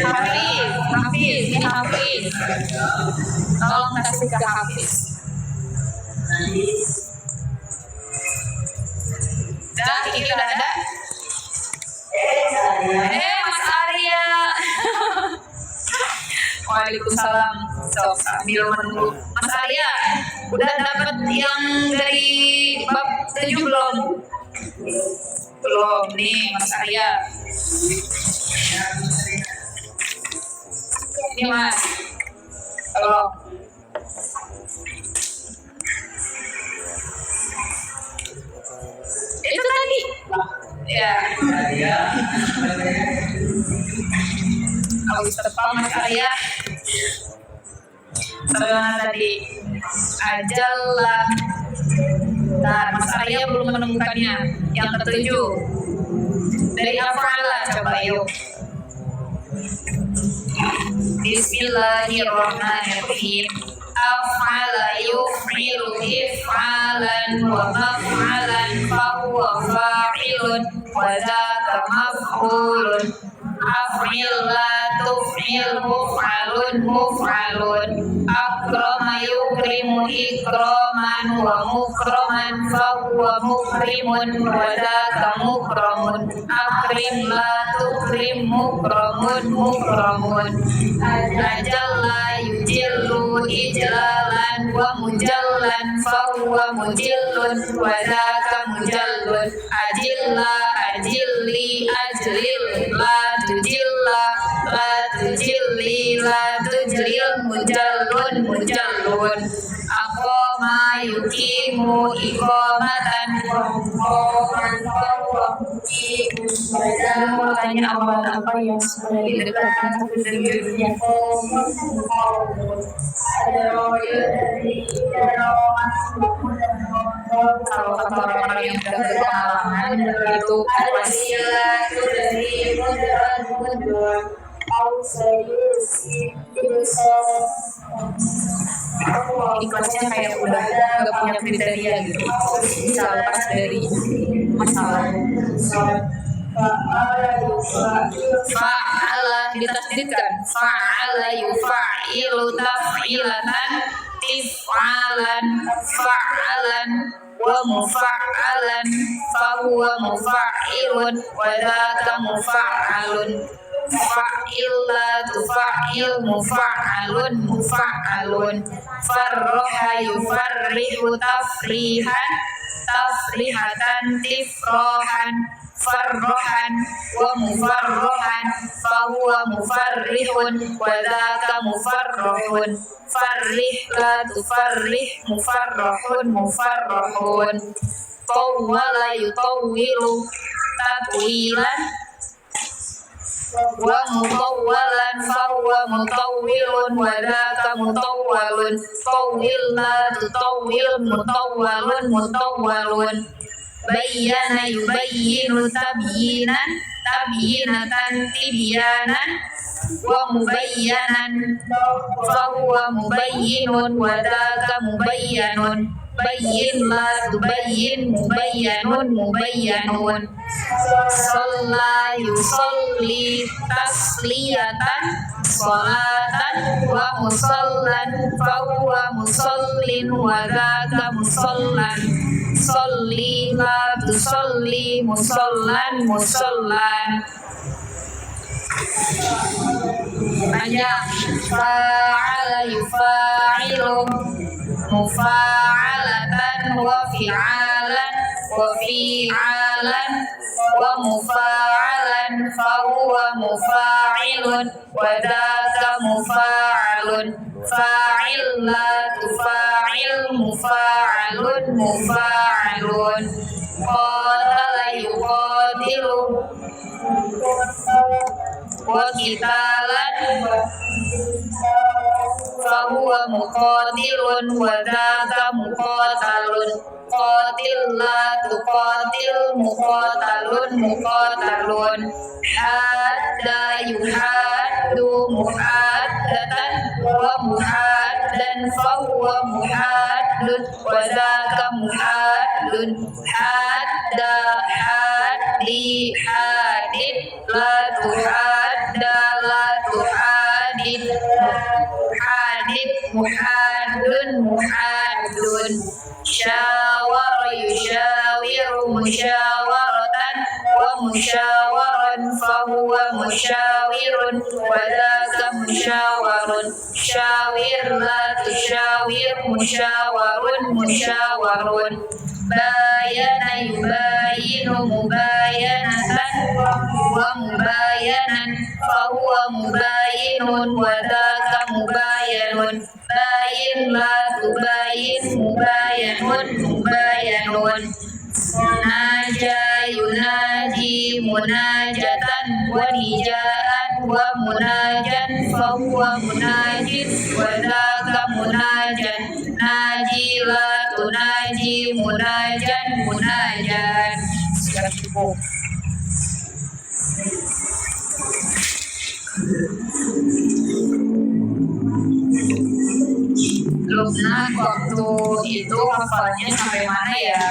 Hafiz, ini Hafiz. Tolong kasih ke Hafiz. Ini udah ada. Mas Arya. Waalaikumsalam. Sok sambil menunggu. Mas Arya, udah dapat yang dari bab 7 belum? Belum nih, Mas Arya. Ini Mas. Tolong. Itu tadi. Ya. Habis tepat Mas Arya. Bagaimana tadi? Ajallah. Nah, Mas Arya belum menemukannya. Yang ketujuh. Dari af'ala, coba yuk. Bismillahirrahmanirrahim. Af'ala yuf'ilu if'alan wa maf'alan fahuwa fa'ilun wa dzaka maf'ulun. Af'il la tuf'il muf'alun muf'alun. Akrama yukrimu ikraman wa mukraman fahuwa mukrimun wa dzaka mukramun. Akrim la tukrim mukramun mukramun. Ajalla yujillu ijlalan wa mujallan fahuwa mujillun wa dzaka mujallun. Ajilla ajilli ajlil la tujilla la tujilli la tujlil mujallun mujallun. Aqama yuqimu iqamatan qaman fahuwa muqimun. Mau tanya apa yang sebenarnya didekatkan dengan dirinya? Kalau kata orang-orang yang sudah berpengalaman itu ikhlasnya kayak udah nggak punya kriteria gitu, bisa lepas dari masalah. Fa'ala ditasdidkan, fa'ala yufa'ilu taf'ilatan tif'alan fa'alan wa mufa'alan fahuwa mufa'ilun wa dzaka mufa'alun. Fa'il la tufa'il mufa'alun mufa'alun. Farroha yufarrihu tafrihan tafrihatan tifrohan farrohan wa mufarrohan fahuwa mufarrihun wa dzaka mufarrohun. Farrih la tufarrih mufarrohun mufarrohun. Tawwala yutawwilu tatwilan wa mutawwalan fahuwa mutawwilun wa dzaka mutawwalun. Tawwil la tutawwil mutawwalun mutawwalun. Bayyana yubayyinu tabyinan tabyinatan tibyanan wa mubayyanan fahuwa mubayyinun wa dzaka mubayyanun. Bayyin la tubayyin mubayyanun mubayyanun. Shalla yusalli tasliyatan sholatan wa musallan fahuwa musallin wa dzaka musallan. Sholli la tusalli musallan musallan. Banyak. Fa'ala yufa'ilu mufa'alatan wa fi'alan wa fi'alan wa mufa'alan fahuwa mufa'ilun wa dzaka mufa'alun. Fa'il la tufa'il mufa'alun mufa'alun. Qatala yuqatilu wa qitalan fahuwa muqatilun wa dzaka muqatalun. Qatil la tuqatil muqatalun muqatalun. Hadda yuhaddu muhaddatan wa muhaddan fahuwa muhaddun wa dzaka muhaddun. Hadda haddi hadid la tuhadda muhadun muhadun, syawara yusyawiru musyawaratan, wa musyawaran fahuwa musyawirun, wa dzaka musyawarun, syawir la tusyawir musyawarun musyawarun, bayana yubayinu mubayanatan, wa mubayanan fahuwa mubayinun, wa dzaka mubayanun, bayin la tubayin mubayanun mubayanun, naja yunaji munajatan, wa nijaan wa munajan fahuwa munajin, wa dzaka munajan, naji la tunaji munajan munajan. Sekarang cukup. Lubna waktu itu hafalnya sampai mana ya?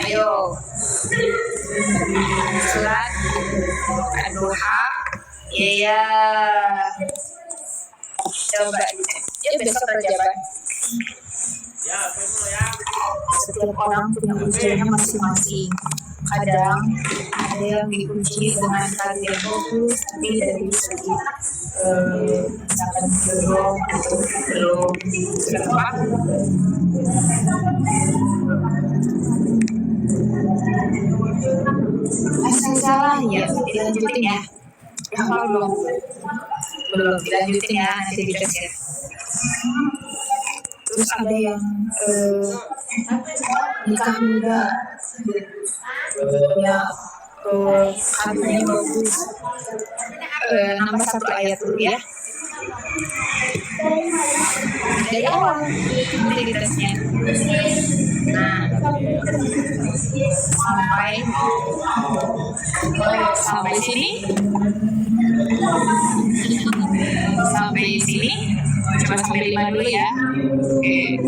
Ayo. Surat Ad-Duha. Ya. Coba. Ya besok terjabat. Setiap orang punya ujiannya masing-masing. Kadang ada yang diuji dengan karir yang bagus, tapi dari segi misalkan belum berapa asal salah ya, dilanjutin ya. Hafal belum dilanjutin ya, nanti dicek ya. Terus ada yang nikah muda ya, hadisnya bagus, nambah satu ayat dulu ya dari awal nanti di tesnya. Nah, sampai sini coba sampai 5 dulu ya. Oke,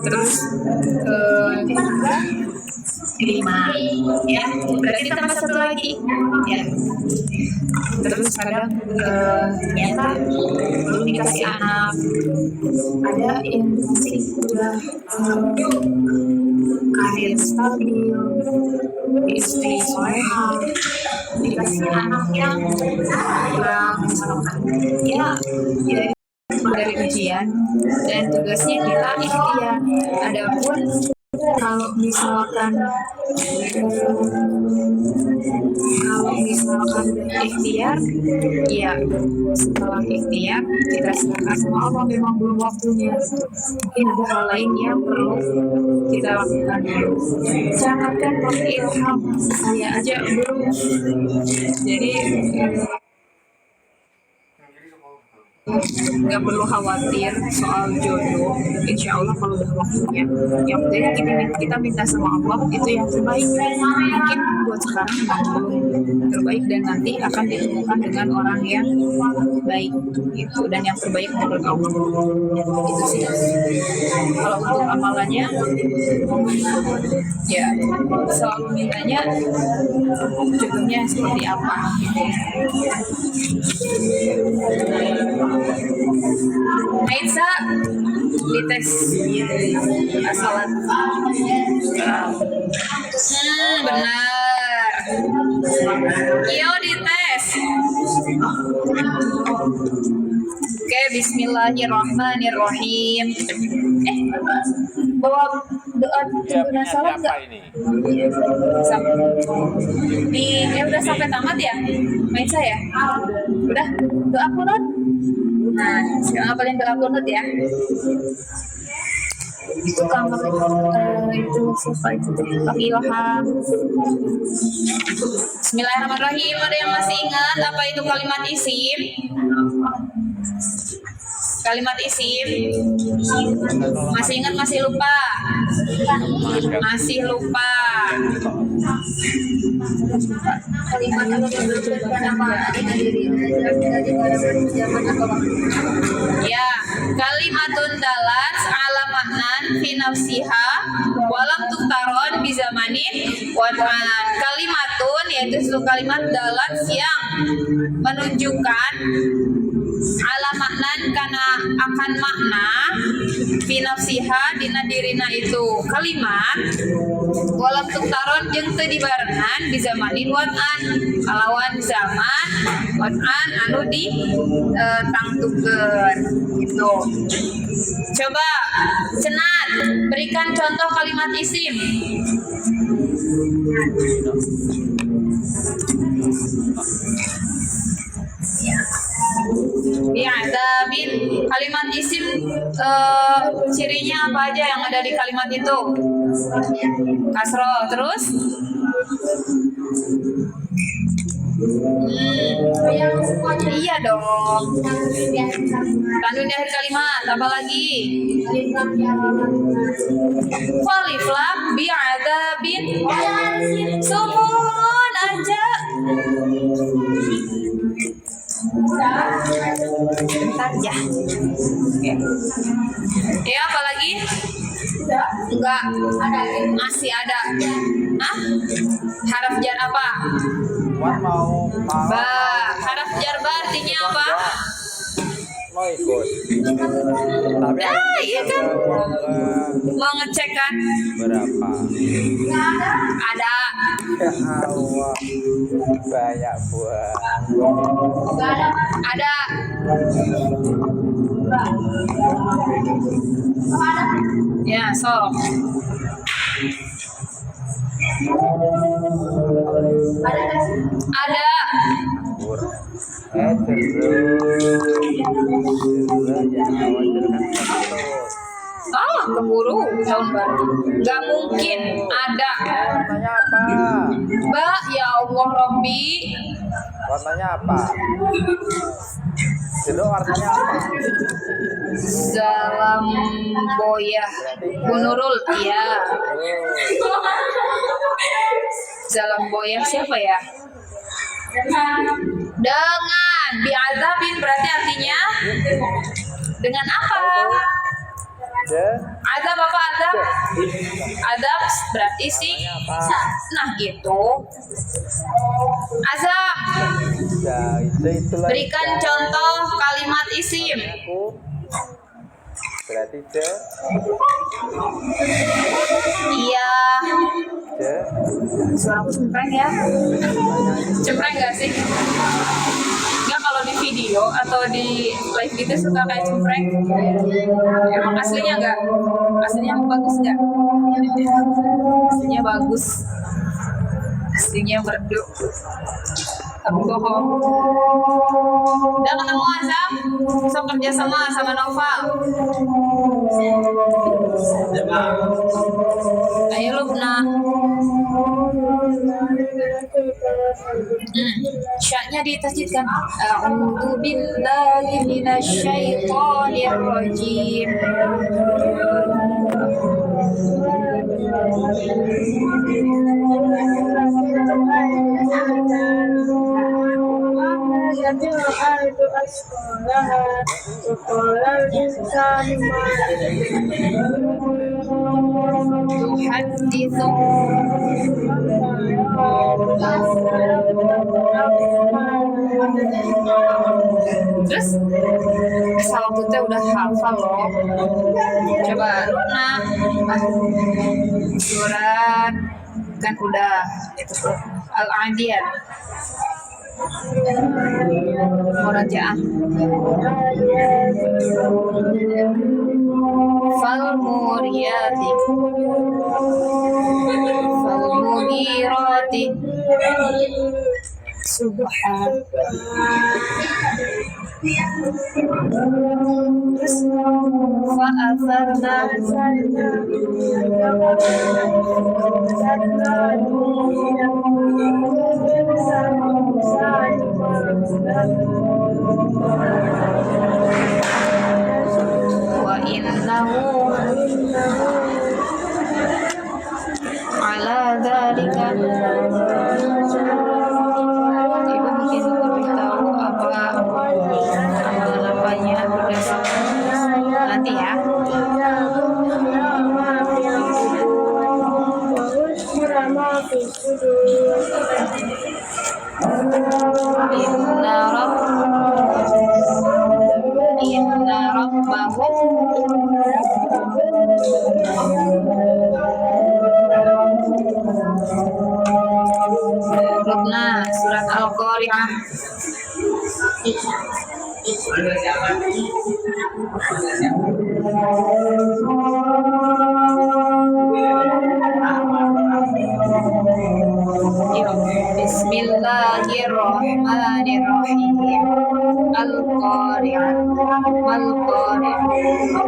terus ke 5 ya, berarti tambah satu lagi ya. Terus kadang ternyata belum dikasih anak, ada yang nanti udah karir stabil, istri solehah, dikasih anak yang kurang misalkan ya dari ujian dan tugasnya kita ikhtiar. Adapun kalau misalkan ikhtiar, ya setelah ikhtiar kita serahkan sama Allah, memang belum waktunya. Mungkin ada hal lain yang perlu kita lakukan. Jangankan pakai ilham, saya aja belum. Jadi nggak perlu khawatir soal jodoh. Insya Allah kalau udah waktunya, yang penting kita minta sama Allah itu yang terbaik. Mungkin buat sekarang belum terbaik dan nanti akan ditemukan dengan orang yang baik itu, dan yang terbaik menurut Allah itu sih. Kalau untuk amalannya ya selalu mintanya jodohnya seperti apa gitu. Aisyah dites asalan. Benar. Yo dites. Oke, bismillahirrahmanirrahim. Bawa doa tuntunan salam nggak? Ini udah sampai tamat ya? Main saya? Udah doa kunut? Nah, sekarang apalin doa kunut ya? Itu siapa itu? Ilham. Bismillahirrahmanirrahim. Ada yang masih ingat apa itu kalimat isim? Kalimat isim masih ingat, masih lupa? Masih lupa. Kalimat apa ya, kalimatun dalat ala maknan fi nafsiha walam tuktaron bi zamanin wad'an. Kalimatun yaitu suatu kalimat dalat yang menunjukkan ala maknan karena akan makna fi nafsiha dina dirina itu kalimat walam tuktaron jeung teu dibarengan di zamanin wad'an kalawan zaman wad'an anu di tangtukeun gitu. Coba Cenat berikan contoh kalimat isim. Bi'adzabin, kalimat isim cirinya apa aja yang ada di kalimat itu? Kasro, terus? Iya dong. Tanwin di akhir kalimat, apa lagi? Faliflam bi'adzabin sukun aja. Bentar ya. Ya, apa lagi? Enggak. Masih ada. Hah? Haraf jar apa? Ba. Haraf jar ba artinya apa? Mau ikut. Tapi Iya kan? Mau ngecek kan? berapa? Ada. Ya Allah, banyak buah. Ada. Ya, sok. Ada. Oh, keburu tahun baru. Gak mungkin ada. Warnanya apa? Mbak, ya Allah Robbi. Warnanya apa? Itu warnanya apa? Salam boyah. Bu Nurul, iya. Salam boyah siapa ya? Dengan bi'adzabin berarti artinya dengan apa? Azab apa azab? Azab berarti sih. Nah gitu. Azab. Ya, itulah. Berikan contoh kalimat isim. Aku berarti Iya. Suara aku cempreng ya. Cempreng gak sih? Nggak, kalau di video atau di live gitu suka kayak cempreng. Emang aslinya nggak? Aslinya bagus nggak? Aslinya bagus. Aslinya merdu. Tapi bohong. Udah ketemu Azam? Sok kerja sama Noval. Ayo Lubna. Syaknya ditasjidkan. A'udzu billahi minasyaitonir rajim. Tuhaditsu terus asal waktu udah hafal loh. Coba Luna surat kan udah itu Al-Adiyat murajaah Falmuriyati Falmugirati Subhan Fa'atharna wa innahu ala dzalika Ibu mungkin lebih tahu apa amalan apanya berdasarkan nanti ya. Lukna, surat Al-Qari'ah. Bismillahirrahmanirrahim. Al-Qari'ah. Mal-Qari'ah.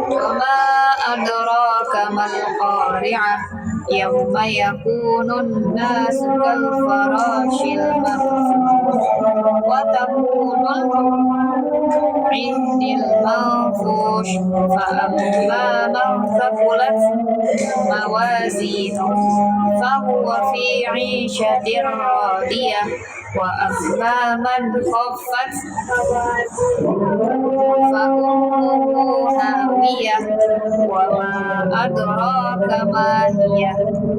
Wa ma adraka mal-Qari'ah. Yawma yakunun nasu kal farashil mabthus wa takunul indil manfush fa amma man thaqulat mawazinu fa huwa fi 'ishatin radiyah wa amma man khaffat fa ummuhu hawiyah wa ma adraka ma hiya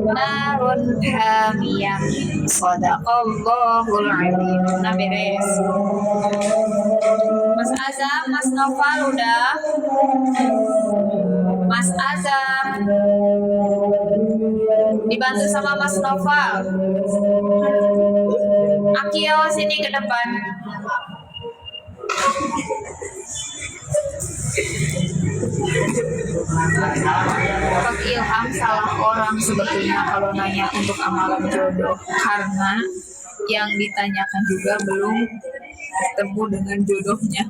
narun hamiyah. Sadaqallahul azim. Nah, beres. Mas Azam, Mas Noval udah. Mas Azam dibantu sama Mas Noval. Akio sini ke depan. Pak Ilham salah orang sebetulnya kalau nanya untuk amalan jodoh, karena yang ditanyakan juga belum ketemu dengan jodohnya.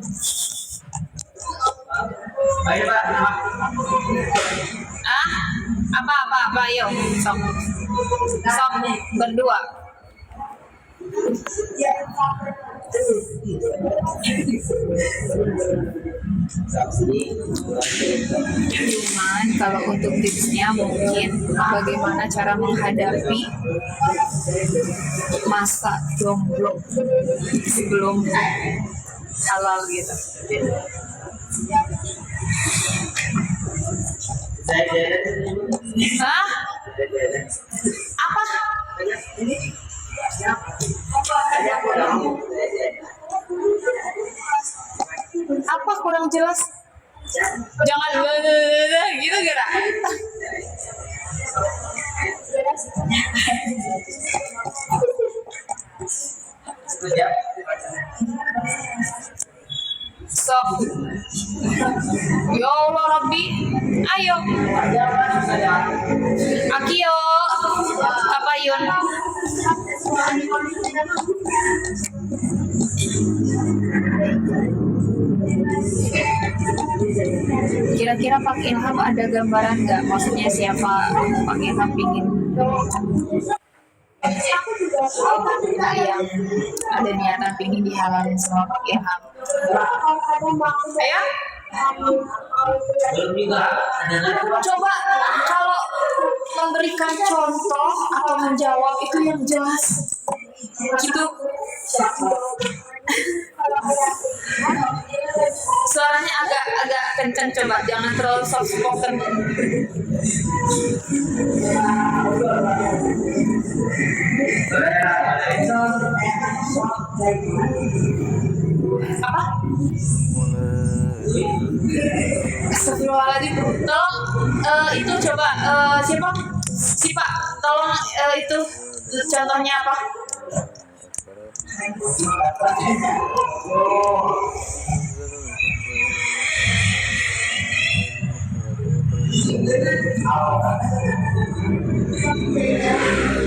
Apa ayo sok berdua. Cuman kalau untuk tipsnya mungkin bagaimana cara menghadapi masa jomblo sebelum halal gitu. Hah? Apa? Apa kurang jelas? Jangan gitu gara. Sok. Ya Allah Rabbi, ayo. Akio, apa Yun? Kira-kira Pak Ilham ada gambaran nggak? Maksudnya siapa Pak Ilham ingin yang ada niatan ingin dihalalin sama Pak Ilham? Ayo. Coba kalau memberikan contoh atau menjawab itu yang jelas gitu. Suaranya agak kencang, coba jangan terlalu soft spoken. Apa? Astagfirullahaladzim. Tolong itu coba siapa? Sipa, tolong itu contohnya apa?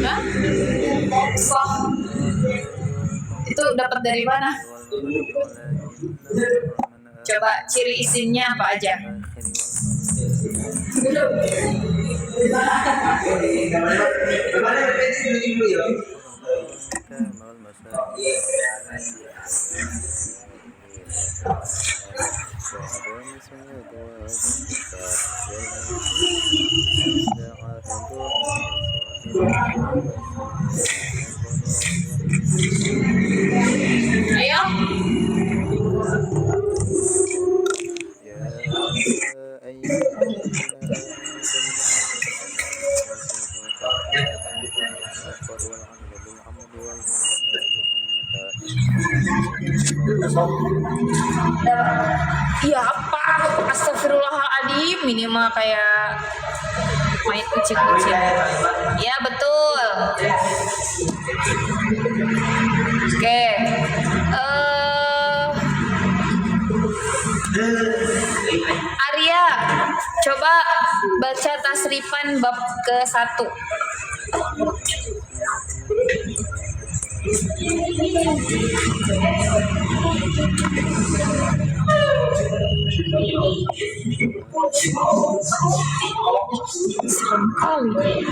Hah? Soh. Itu dapat dari mana? Coba ciri isimnya apa aja? Ayo. Iya apa? Astagfirullahaladzim, ini mah kayak main kucing-kucing. Ya betul. Oke. Arya, coba baca tasrifan bab ke-1. Serem kali.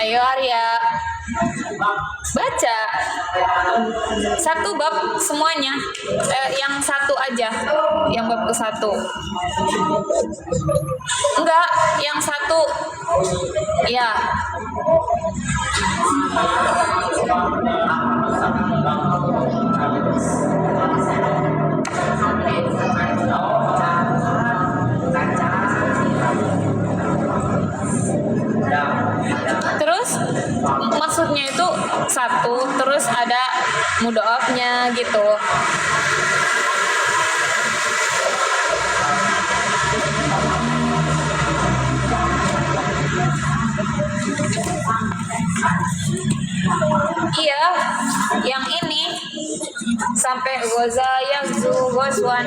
Ayo Arya, baca satu bab semuanya, yang satu aja, yang bab ke-1. Enggak, yang satu, ya. Terus maksudnya itu satu, terus ada mudhoafnya gitu. Iya, yang ini sampai goza yakzu gozwan.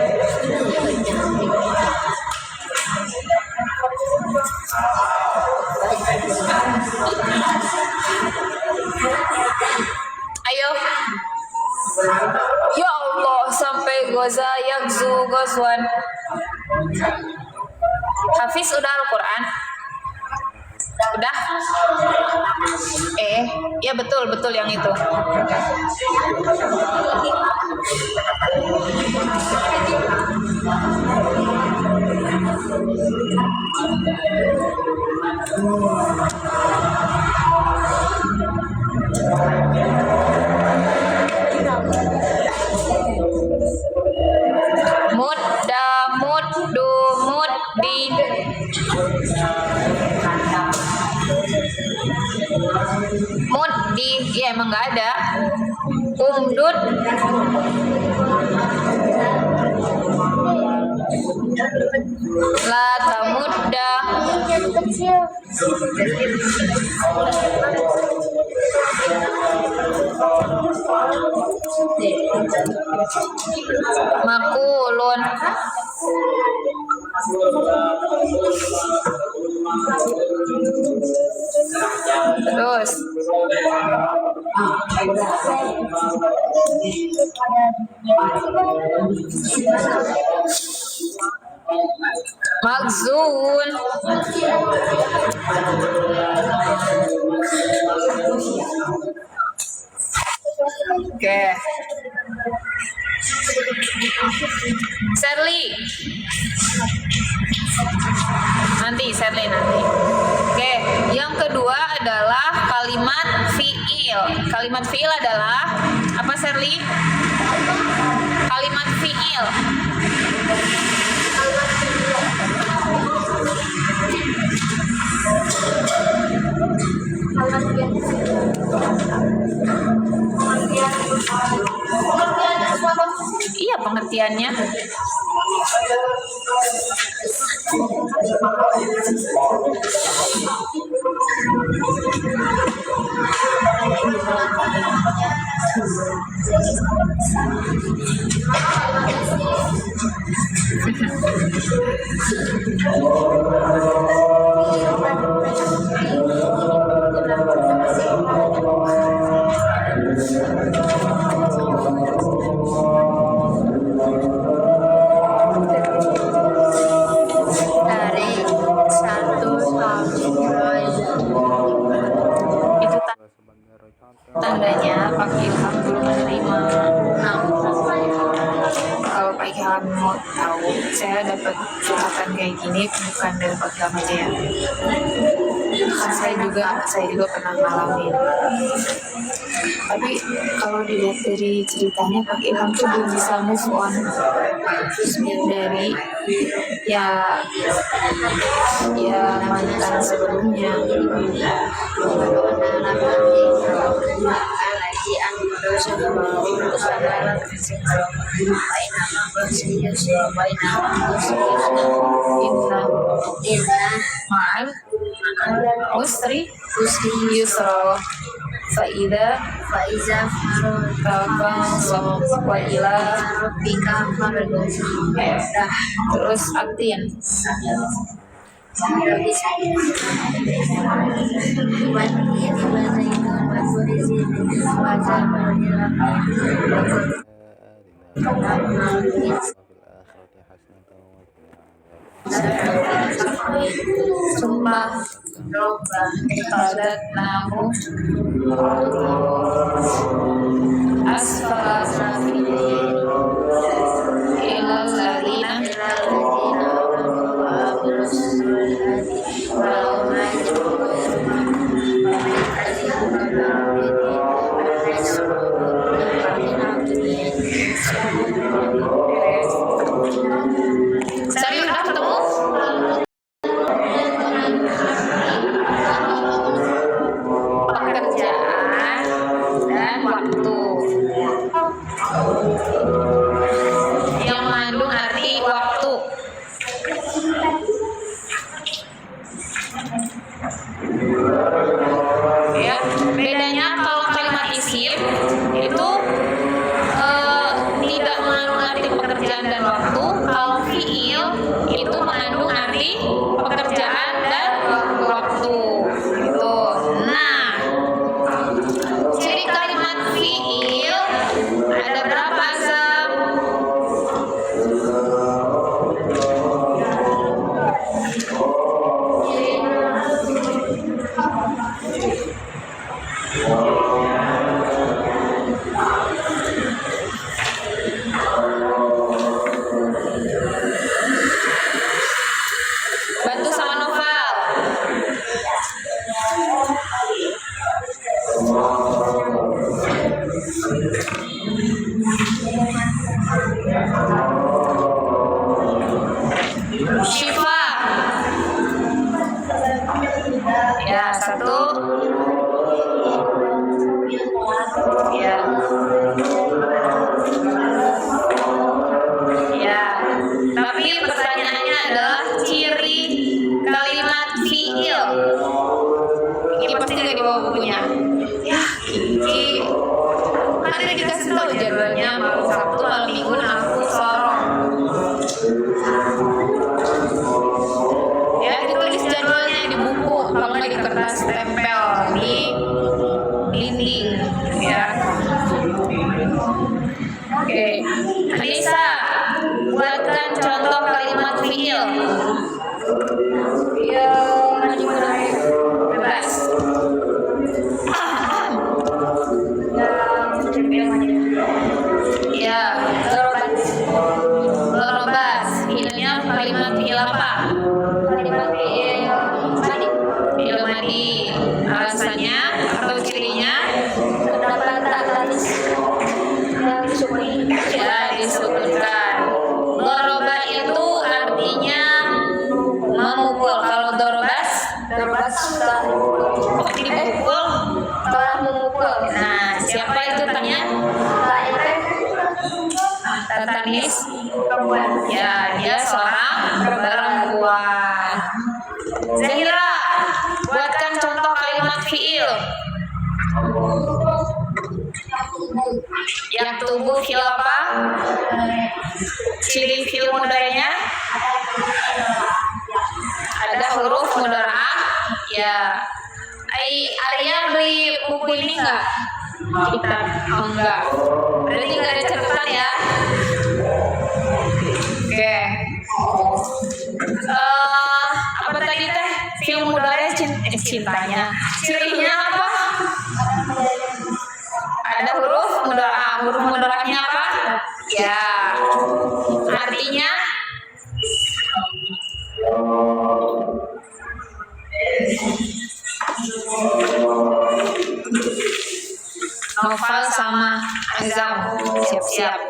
Ayo. Ya Allah, sampai goza yakzu gozwan. Hafiz udah Al-Quran? Udah? Ya betul yang itu. Mudda, muddu, muddi. Muddi, ya emang nggak ada. Umdud. La tamudda. Makulun. Terus Magzun. Oke. Sherly. Sherly nanti. Oke, yang kedua adalah kalimat fiil. Kalimat fiil adalah apa, Sherly? Kalimat fiil. Iya, pengertiannya. Tandanya Pak Ilham belum menerima. Nah, kalau Pak Ilham mau tahu, saya dapat curhatan kayak gini bukan dari Pak Ilham aja ya. saya juga pernah ngalamin. Tapi kalau dilihat dari ceritanya Pak Ilham tuh belum bisa move on dari ya mantan sebelumnya. Inna ma'al usri yusra Faiza Fansab wa ila rabbika farghab. Dah, terus Atin. Sumpah ibadat namu asfal ilal ladina Sari udah ketemu? Pekerjaan dan waktu yang mengandung arti waktu. Ya, bedanya kalau kalimat isim itu tidak mengandung arti pekerjaan dan waktu. Kalau fiil itu mengandung arti pekerjaan dan waktu. Itu. Nah, ciri kalimat fiil ada berapa, Azam? Bantu sama Noval. Syifa. Ya, satu. Ya. Ya. Tapi pertanyaannya adalah ciri kalimat fiil. Ini pasti nggak di bawah bukunya. Ya, Kiki. Kan udah dikasih tahu jadwalnya malam Sabtu, malam Minggu, aku sorong. Ya, ditulis jadwalnya di buku, kalau nggak di kertas tempel di dinding. Ya. Oke, Anissa, buatkan contoh kalimat fiil. Ya, bebas. Ya, dorobas. Fiilnya kalimat fiil apa? Kalimat fiil madi. Alasannya atau cirinya? Terdapat tatanis yang disukuni. Ya, disukunkan. Doroba itu artinya memukul. Kalau dorobas dipukul, telah memukul. Nah, siapa itu tanya? Tatanis. Ya, dia seorang perempuan. Zahira, buatkan contoh kalimat fiil. Yang tubuh fiil apa? Ciri fiil mudhari'nya? Ada huruf mudhara'ah. Ya. Arya beli buku ini enggak? Kita enggak. Berarti enggak ada catatan ya? Oke. Apa tadi teh? Fiil mudhari' cintanya. Cirinya apa? Ada huruf mudhara'ah. Huruf mudhara'ahnya apa? Ya. Artinya Noval sama Azam, siap-siap.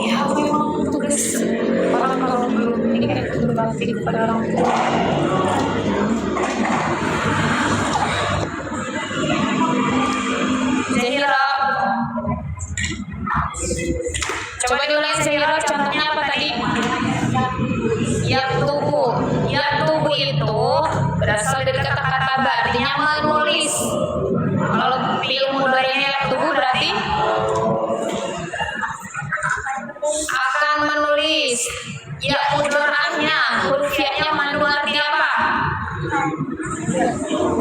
Ya memang tugas orang kalau belum ini kayak berbakti kepada orang tua. Zahira, coba diulangi Zahira, contohnya apa tadi? Yaktubu itu berasal dari kata kataba, artinya menulis. Kalau fi'il mudhari'nya yaktubu berarti akan menulis. Ya mudhari'nya, huruf ya-nya mengandung arti apa?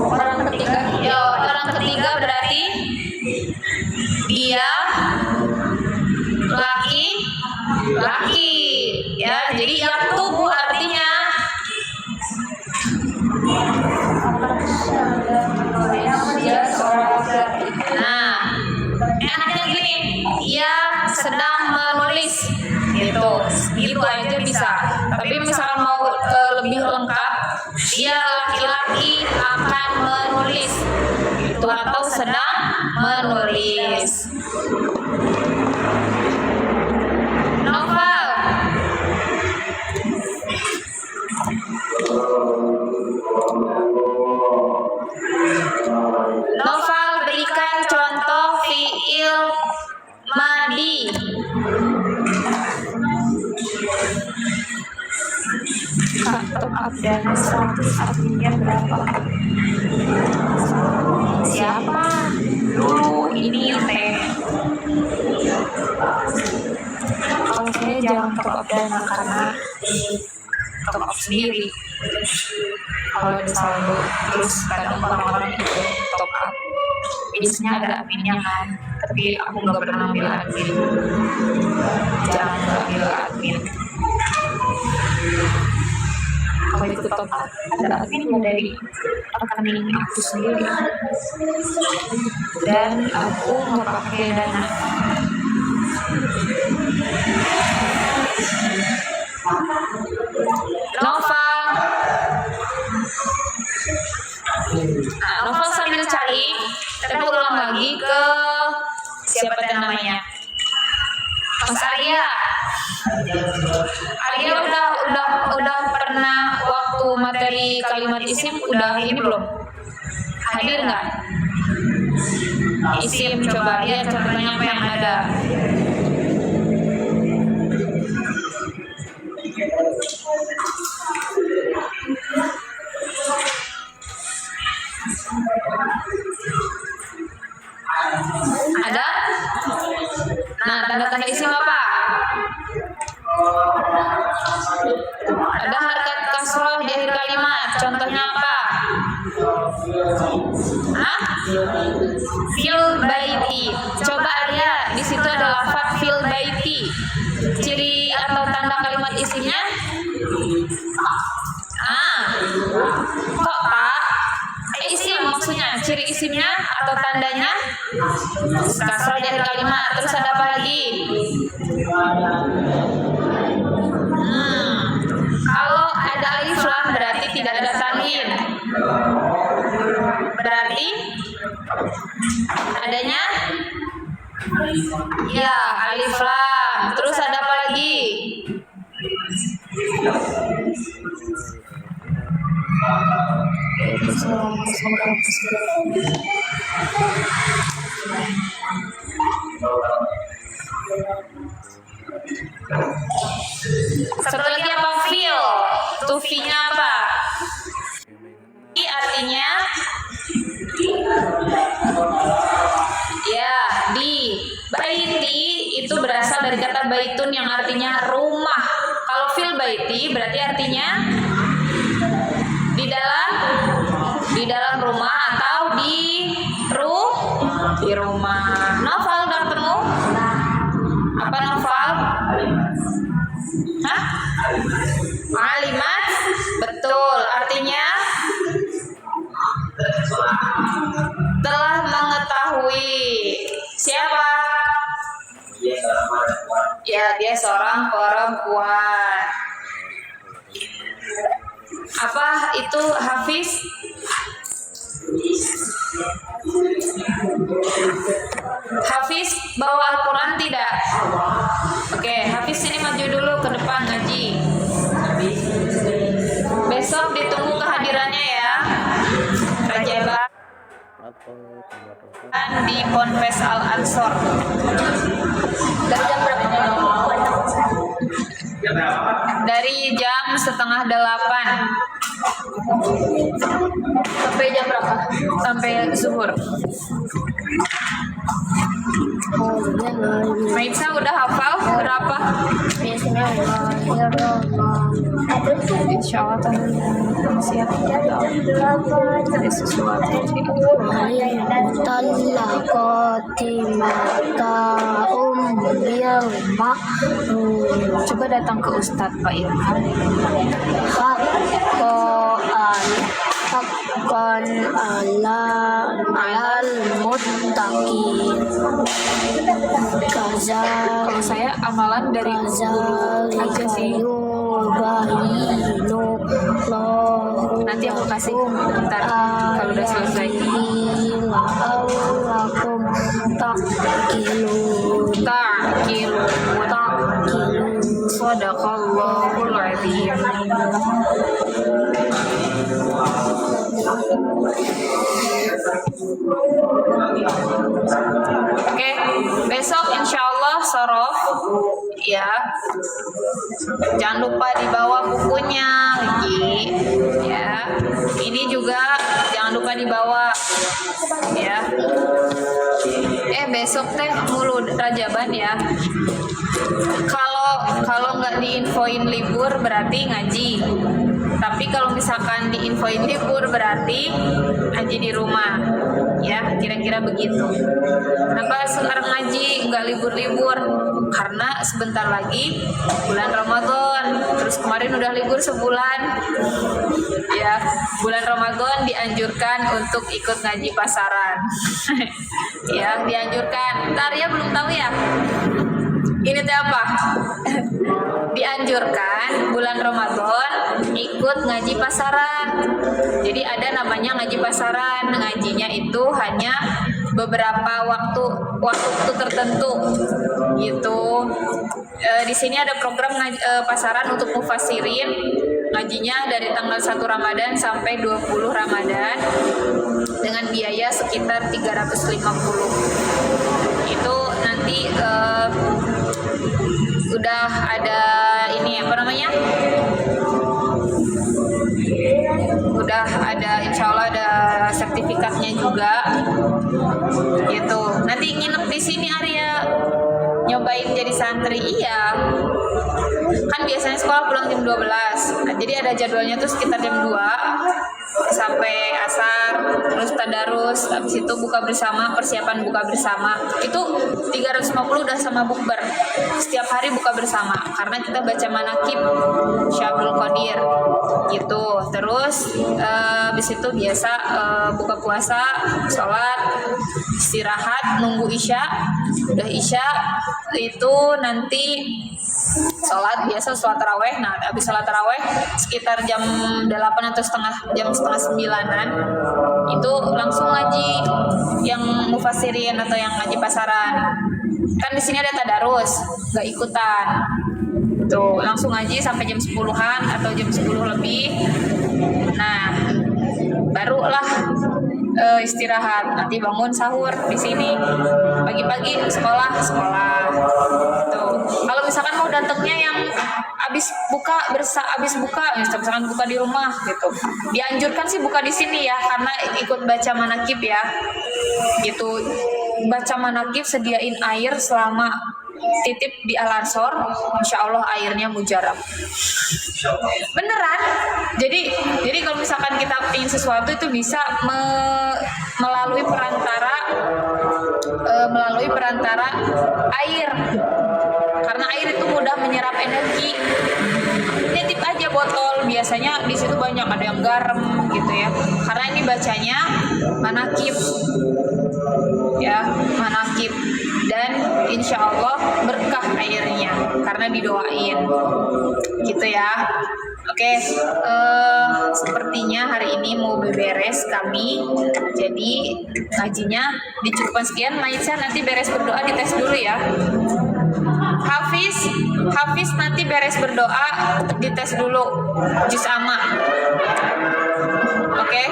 Orang ketiga. Ya, orang ketiga berarti dia laki. Ya, jadi yaktubu artinya dia seorang laki. Nah, enaknya gini, ia sedang menulis gitu aja bisa. Tapi misalkan mau lebih lengkap, dia laki-laki akan menulis itu atau sedang menulis. Novel, berikan contoh fi'il madi. Top up dan 100 artinya berapa? Siapa? Dulu ini teh. Kalau saya jangan top up dana karena top up sendiri. Kalau ada saldo, terus kadang orang-orang itu top up. Biasanya ada adminnya kan, tapi aku nggak pernah ambil admin. Jangan ambil admin. Kalau itu top up, ada adminnya dari rekening aku sendiri. Dan aku nggak pakai dana. Novel sambil cari, tapi ulang lagi ke siapa tadi namanya? Mas Arya. Arya udah pernah waktu materi kalimat isim udah ini belum? Hadir nggak? Isim coba lihat contohnya apa yang ada. Ada? Nah, tanda-tanda isim apa? Ada harakat kasroh di akhir kalimat. Contohnya apa? Fil baiti. Coba Arya, di situ ada lafaz fil baiti. Ciri atau tanda kalimat isimnya? Kok Pak? Isim maksudnya, ciri isimnya atau tandanya? Kasroh di akhir kalimat. Terus ada apa lagi? Kalau ada alif lam berarti tidak ada tanwin. Berarti adanya ya alif lam. Terus ada apa lagi? Satu lagi apa? Fil. Tufinya apa? I artinya ya di. Baiti itu berasal dari kata baitun yang artinya rumah. Kalau fil baiti berarti artinya di dalam rumah atau di rumah. Novel udah ketemu? Apa novel? Alimat, betul. Artinya telah mengetahui. Siapa? Ya, dia seorang perempuan. Apa itu Hafiz? Hafiz bawa Al-Quran tidak? Oke, Hafiz ini maju dulu ke depan ngaji. Besok ditunggu kehadirannya ya. Rajaban di Ponpes Al Ansor. Dari jam berapa? Dari jam 7:30 sampai jam berapa? Sampai zuhur. Maitsa udah hafal berapa? Insya Allah siap. Ada sesuatu. Coba datang ke Ustadz Pak Ilham. Hakkan alal muttaqin. Kalau saya amalan dari guru aja sih. Nanti aku kasih bentar kalau udah selesai. Ta'kilun. Sadaqallahul adzim. Oke, besok insya Allah sorof ya. Jangan lupa dibawa bukunya lagi ya. Ini juga jangan lupa dibawa ya. Besok teh mulu Rajaban ya. Kalau nggak diinfoin libur berarti ngaji. Tapi kalau misalkan diinfoin libur berarti ngaji di rumah. Ya, kira-kira begitu. Kenapa sekarang ngaji nggak libur-libur? Karena sebentar lagi bulan Ramadan. Terus kemarin udah libur sebulan. Ya, bulan Ramadan dianjurkan untuk ikut ngaji pasaran. Ya, dianjurkan. Ntar ya belum tahu ya. Ini teh apa? Dianjurkan bulan Ramadan ikut ngaji pasaran. Jadi ada namanya ngaji pasaran. Ngajinya itu hanya beberapa waktu tertentu gitu. Di sini ada program pasaran untuk mufasirin. Ngajinya dari tanggal 1 Ramadan sampai 20 Ramadan dengan biaya sekitar 350. Itu nanti udah ada ini apa namanya? Udah ada insya Allah ada sertifikatnya juga gitu. Nanti nginep di sini Arya, nyobain jadi santri. Iya, kan biasanya sekolah pulang jam 12. Nah, jadi ada jadwalnya tuh sekitar jam 2 sampai asar, terus tadarus, habis itu buka bersama, persiapan buka bersama. Itu 350 udah sama bukber. Setiap hari buka bersama karena kita baca manakib Syahrul Qadir gitu. Terus habis itu biasa buka puasa, sholat, istirahat, nunggu isya. Udah isya itu nanti sholat biasa, sholat taraweh. Nah, habis sholat taraweh sekitar jam 8 atau setengah 9-an itu langsung ngaji yang mufasirin atau yang ngaji pasaran. Kan di sini ada tadarus, nggak ikutan. Tuh, langsung ngaji sampai jam 10-an atau jam 10 lebih. Nah, barulah istirahat, nanti bangun sahur di sini. Pagi-pagi sekolah. Tuh. Kalau misalkan mau datangnya yang abis buka, misalkan buka di rumah gitu. Dianjurkan sih buka di sini ya, karena ikut baca manakib ya. Gitu. Baca manakib, sediain air selama titip di Al-Ansor, insya Allah airnya mujarab. Beneran. Jadi kalau misalkan kita ingin sesuatu itu bisa melalui perantara air. Karena air itu mudah menyerap energi. Titip aja botol, biasanya di situ banyak ada yang garam gitu ya. Karena ini bacanya manakib. Ya, manakib, dan insya Allah berkah airnya. karena didoain gitu ya. Oke, sepertinya hari ini mau beberes kami, jadi ngajinya dicukupkan sekian. Maisa nanti beres berdoa dites dulu ya. Hafiz nanti beres berdoa dites dulu juz amma. Oke.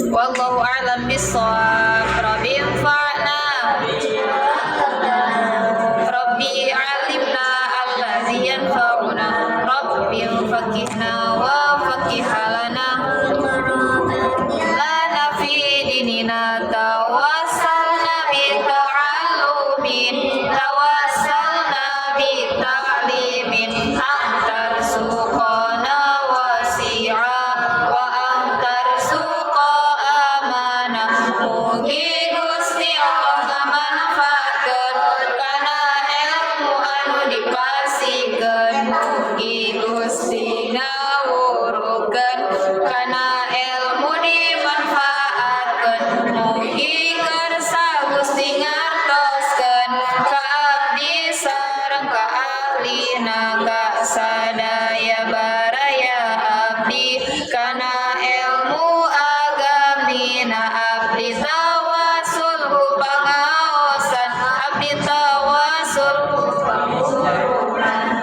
Wallahu a'lam bishawab. Rabbi anfa'na. Rabbi 'allimna alladzi yanfa'una. Rabbi faqihna wa faqihalana. Lana fi dinina tawassalna bi ta'allumin. Tawassalna bi ta'limin. Antar suqana wasi'a wa antar suqa amanah. Mugi Gusti Allah manfaatkeun kana ilmu anu dipasikeun. Mugi Gusti ngawurukeun kana ilmu dimanfaatkeun. Mugi kersa Gusti ngartoskeun ka abdi sareng ka ahlina ka sadaya baraya abdi kana ilmu agamina abdi tawasul pangaosan abdi tawasul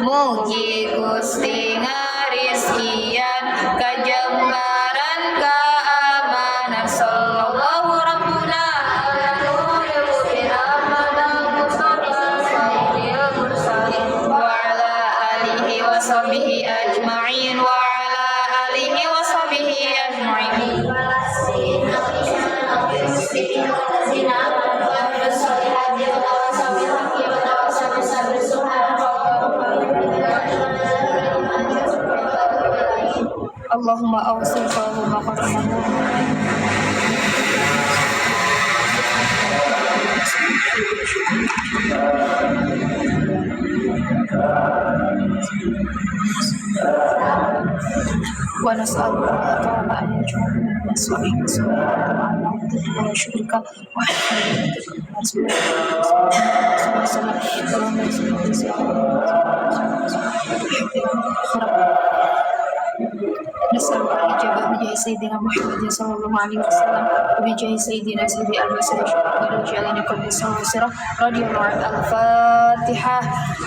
mugi Gusti ngarizkian kajembaran keamanan sallallahu rabbuna wa ala alihi wa sahbihi ajma'in wa ala alihi wa sahbihi ajma'in. Allahumma awsil Allahumma qadamahu. Wa nas'aluka ta'ala an yaj'alna salihin wa syukrika wa نسألك الإجابة بجاه سيدنا محمد صلى الله عليه وسلم وبجاه سيدنا سيدي البشر ورجالنا قبل السرة رضي الله عن الفاتحة.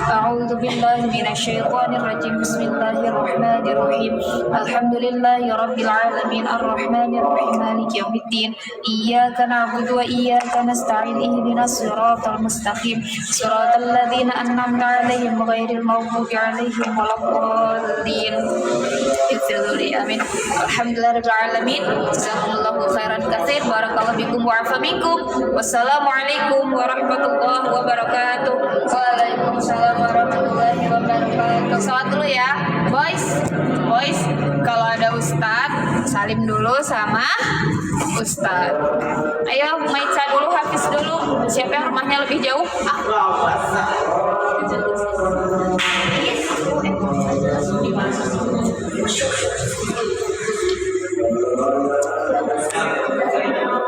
أعوذ بالله من الشيطان الرجيم. بسم الله الرحمن الرحيم. الحمد لله رب العالمين الرحمن الرحيم مالك يوم الدين. إياك نعبد وإياك نستعين. اهدنا الصراط المستقيم صراط الذين أنعمت عليهم غير المغضوب عليهم ولا الضالين. Amin. Alhamdulillahirabbil alamin. Jazakumullahu khairan katsir. Barakallahu bikum wa afa minkum. Wassalamualaikum warahmatullahi wabarakatuh. Waalaikumsalam warahmatullahi wabarakatuh. Salat dulu ya, boys. Kalau ada ustadz, salim dulu sama ustadz. Ayo, Maitsa dulu, Hafiz dulu. Siapa yang rumahnya lebih jauh?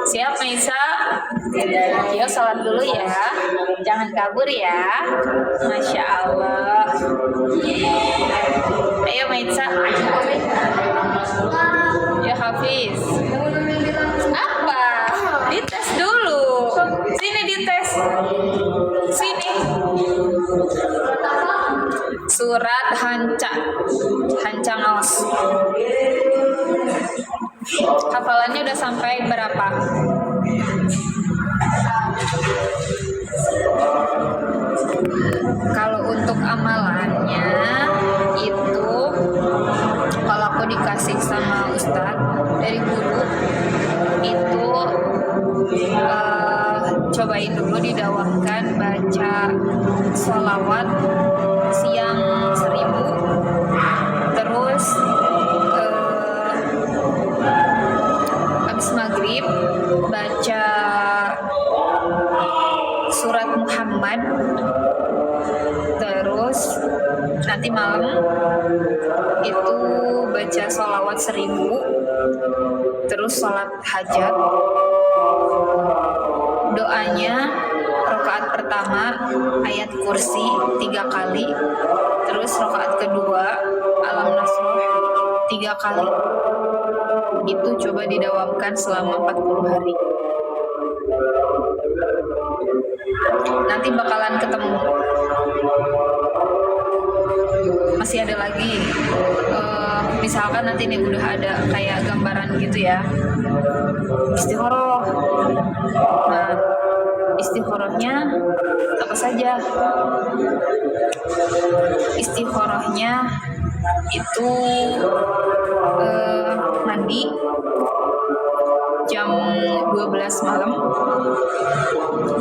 Siap, Maisa? Ayo salat dulu ya. Jangan kabur ya. Masya Allah. Ayo Maisa. Ya Hafiz. Apa? Dites dulu. Sini dites. Sini. Surat Hanca-Ngaos. Hafalannya udah sampai berapa? Kalau untuk amalannya itu, kalau aku dikasih sama ustadz dari guru itu, cobain dulu didawahkan baca sholawat siang 1000, terus habis maghrib baca surat Muhammad, terus nanti malam itu baca sholawat 1000, terus sholat hajat. Doanya rakaat pertama pertama ayat kursi 3 kali, terus rakaat kedua alam nasroh 3 kali. Itu coba didawamkan selama 40 hari. Nanti bakalan ketemu. Masih ada lagi. Misalkan nanti nih udah ada kayak gambaran gitu ya. Istikharah. Nah, istikharahnya apa saja? Istikharahnya itu mandi jam 12 malam.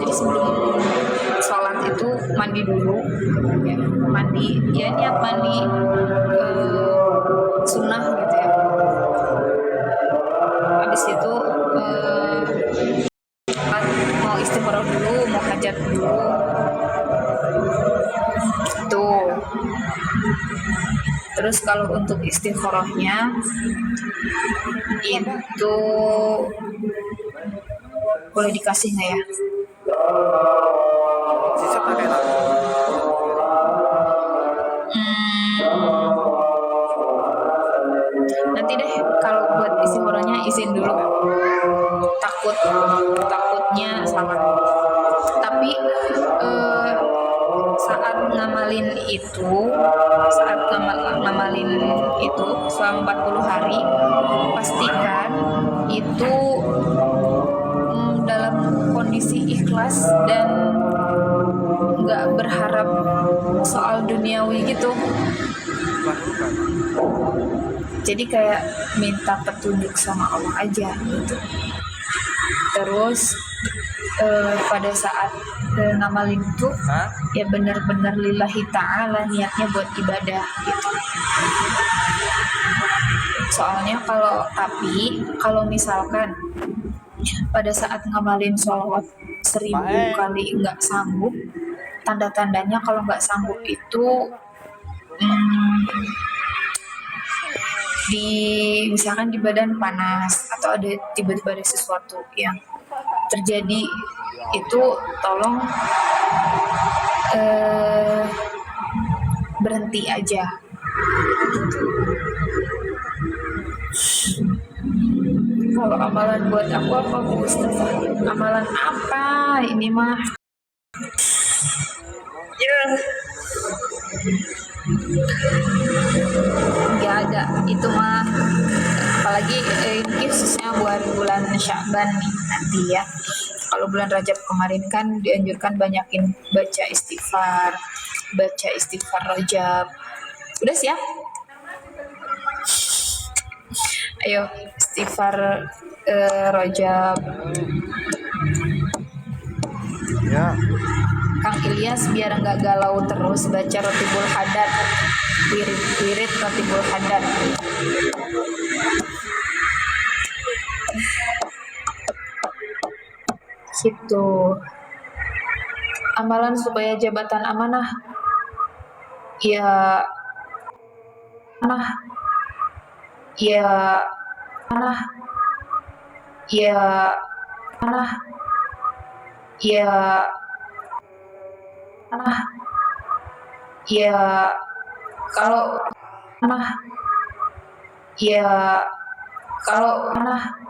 Jadi sebelum sholat itu mandi dulu ya. Mandi ya, niat mandi sunnah gitu ya. Habis itu mau istikharah dulu, mau hajat dulu tuh. Terus kalau untuk istikharahnya itu boleh dikasih nggak ya? Sisa pakai lagi. Nanti deh kalau buat istikharahnya izin dulu. Takutnya salah. Tapi saat ngamalin itu selama 40 hari, pastikan itu dalam kondisi ikhlas dan nggak berharap soal duniawi gitu. Jadi kayak minta petunjuk sama Allah aja gitu. Terus pada saat ngamalin itu ya benar-benar lillahi ta'ala, niatnya buat ibadah gitu. Soalnya kalau misalkan pada saat ngamalin sholawat 1000 kali nggak sanggup, tanda-tandanya kalau nggak sanggup itu misalkan di badan panas atau ada tiba-tiba ada sesuatu yang terjadi, itu tolong berhenti aja. Kalau amalan buat aku apa, Bu Ustazah? Amalan apa ini mah? Nggak ada, itu mah apalagi ini khususnya buat bulan Sya'ban nih nanti ya. Kalau bulan Rajab kemarin kan dianjurkan banyakin baca istighfar Rajab. Udah siap? Ayo istighfar Rajab. Ya. Kang Ilyas biar nggak galau terus baca Rotibul Hadad, wirid Rotibul Hadad. Gitu. Amalan supaya jabatan amanah. Ya amanah. Ya amanah. Ya amanah. Ya amanah. Ya kalau amanah. Ya kalau amanah.